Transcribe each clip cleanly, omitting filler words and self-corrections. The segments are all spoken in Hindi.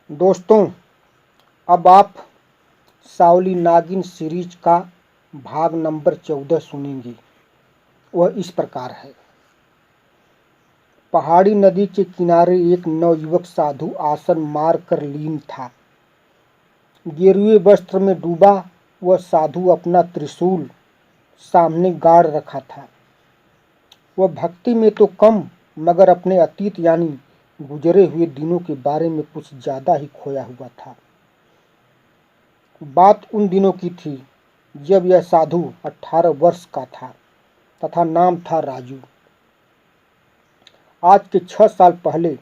दोस्तों, अब आप सावली नागिन सीरीज का भाग नंबर 14 सुनेंगे। वह इस प्रकार है। पहाड़ी नदी के किनारे एक नवयुवक साधु आसन मार कर लीन था। गेरुए वस्त्र में डूबा वह साधु अपना त्रिशूल सामने गाड़ रखा था। वह भक्ति में तो कम मगर अपने अतीत यानी गुजरे हुए दिनों के बारे में कुछ ज्यादा ही खोया हुआ था। बात उन दिनों की थी जब यह साधु 18 वर्ष का था तथा नाम था राजू। आज के 6 साल पहले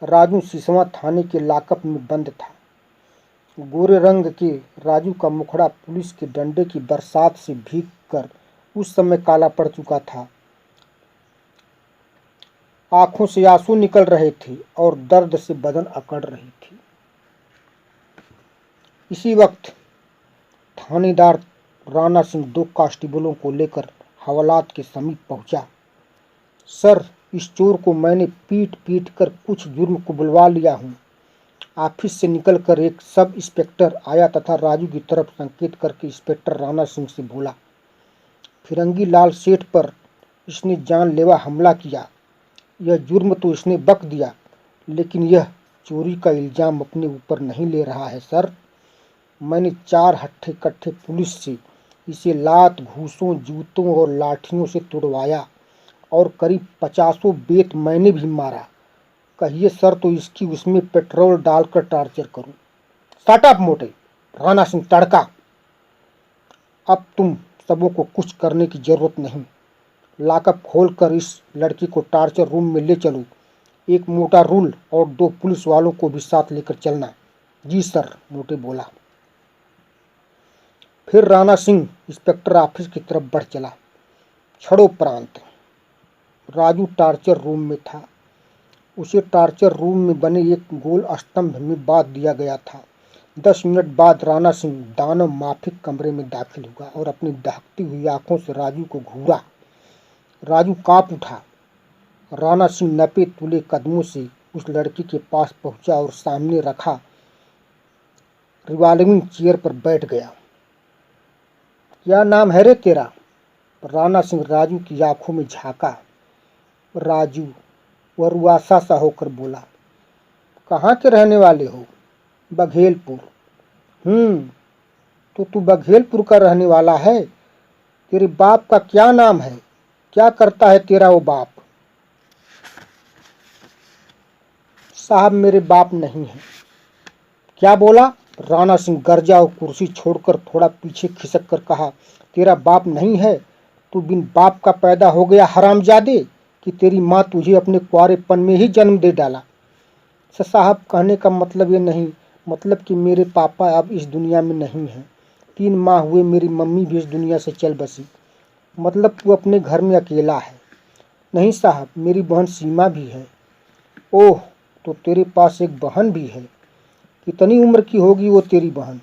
राजू सिसवा थाने के लाकअप में बंद था। गोरे रंग के राजू का मुखड़ा पुलिस के डंडे की बरसात से भीग कर उस समय काला पड़ चुका था। आंखों से आंसू निकल रहे थे और दर्द से बदन अकड़ रही थी। इसी वक्त थानेदार राणा सिंह 2 कांस्टेबलों को लेकर हवालात के समीप पहुंचा। सर, इस चोर को मैंने पीट पीट कर कुछ जुर्म कुबुलवा लिया हूँ। ऑफिस से निकलकर एक सब इंस्पेक्टर आया तथा राजू की तरफ संकेत करके इंस्पेक्टर राणा सिंह से बोला, फिरंगी लाल सेठ पर इसने जानलेवा हमला किया। यह जुर्म तो इसने बक दिया, लेकिन यह चोरी का इल्जाम अपने ऊपर नहीं ले रहा है। सर, मैंने 4 हट्ठे कट्ठे पुलिस से इसे लात, घूसों, जूतों और लाठियों से तुड़वाया और करीब 50 बेत मैंने भी मारा। कहिए सर तो इसकी उसमें पेट्रोल डालकर टॉर्चर करूं। शट अप मोटे, राणा सिंह तड़का। अब तुम सबों को कुछ करने की जरूरत नहीं। लाकअप खोलकर इस लड़की को टॉर्चर रूम में ले चलो। एक मोटा रूल और 2 पुलिस वालों को भी साथ लेकर चलना। जी सर, मोटे बोला। फिर राणा सिंह इंस्पेक्टर ऑफिस की तरफ बढ़ चला। क्षणोपरांत राजू टॉर्चर रूम में था। उसे टॉर्चर रूम में बने एक गोल स्तंभ में बांध दिया गया था। 10 मिनट बाद राणा सिंह दानव माफिक कमरे में दाखिल हुआ और अपनी दहकती हुई आंखों से राजू को घूरा। राजू कांप उठा। राणा सिंह नपे तुले कदमों से उस लड़की के पास पहुंचा और सामने रखा रिवॉल्विंग चेयर पर बैठ गया। क्या नाम है रे तेरा? राणा सिंह राजू की आंखों में झांका। राजू, वह रुआसा सा होकर बोला। कहाँ के रहने वाले हो? बघेलपुर। तो तू बघेलपुर का रहने वाला है। तेरे बाप का क्या नाम है? क्या करता है तेरा वो बाप? साहब, मेरे बाप नहीं है। क्या बोला? राणा सिंह गरजा और कुर्सी छोड़कर थोड़ा पीछे खिसक कर कहा, तेरा बाप नहीं है? तू बिन बाप का पैदा हो गया हरामजादे, कि तेरी माँ तुझे अपने कुंवारेपन में ही जन्म दे डाला? साहब, कहने का मतलब ये नहीं, मतलब कि मेरे पापा अब इस दुनिया में नहीं हैं। 3 माह हुए मेरी मम्मी भी इस दुनिया से चल बसी। मतलब तू अपने घर में अकेला है? नहीं साहब, मेरी बहन सीमा भी है। ओह, तो तेरे पास एक बहन भी है। कितनी उम्र की होगी वो तेरी बहन?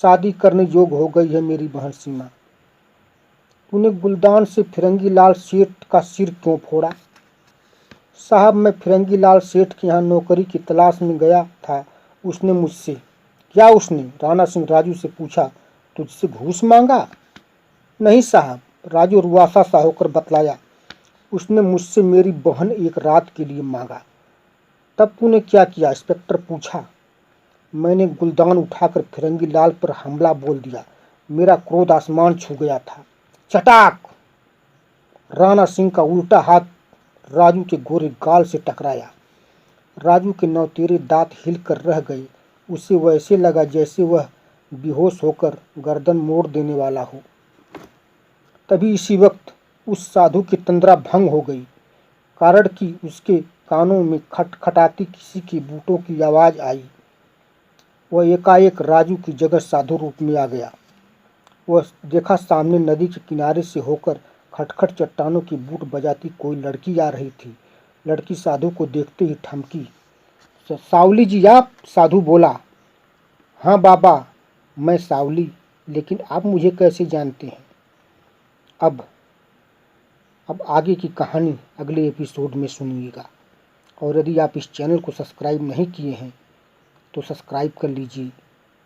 शादी करने योग्य हो गई है मेरी बहन सीमा। तूने गुलदान से फिरंगी लाल सेठ का सिर क्यों फोड़ा? साहब, मैं फिरंगी लाल सेठ के यहाँ नौकरी की तलाश में गया था। उसने मुझसे। क्या उसने? राणा सिंह राजू से पूछा। तुझसे घूस मांगा? नहीं साहब, राजू रुआसा सा होकर बतलाया। उसने मुझसे मेरी बहन एक रात के लिए मांगा। तब तूने क्या किया? इंस्पेक्टर पूछा। मैंने गुलदान उठाकर फिरंगी लाल पर हमला बोल दिया। मेरा क्रोध आसमान छू गया था। चटाक! राणा सिंह का उल्टा हाथ राजू के गोरे गाल से टकराया। राजू के नौतेरे दांत हिलकर रह गए। उसे वैसे लगा जैसे वह बेहोश होकर गर्दन मोड़ देने वाला हो। तभी इसी वक्त उस साधु की तंद्रा भंग हो गई, कारण कि उसके कानों में खटखटाती किसी के बूटों की आवाज आई। वह एकाएक राजू की जगह साधु रूप में आ गया। वह देखा सामने नदी के किनारे से होकर खटखट चट्टानों की बूट बजाती कोई लड़की आ रही थी। लड़की साधु को देखते ही ठमकी। सावली जी आप? साधु बोला। हाँ बाबा, मैं सावली, लेकिन आप मुझे कैसे जानते हैं? अब आगे की कहानी अगले एपिसोड में सुनिएगा। और यदि आप इस चैनल को सब्सक्राइब नहीं किए हैं तो सब्सक्राइब कर लीजिए।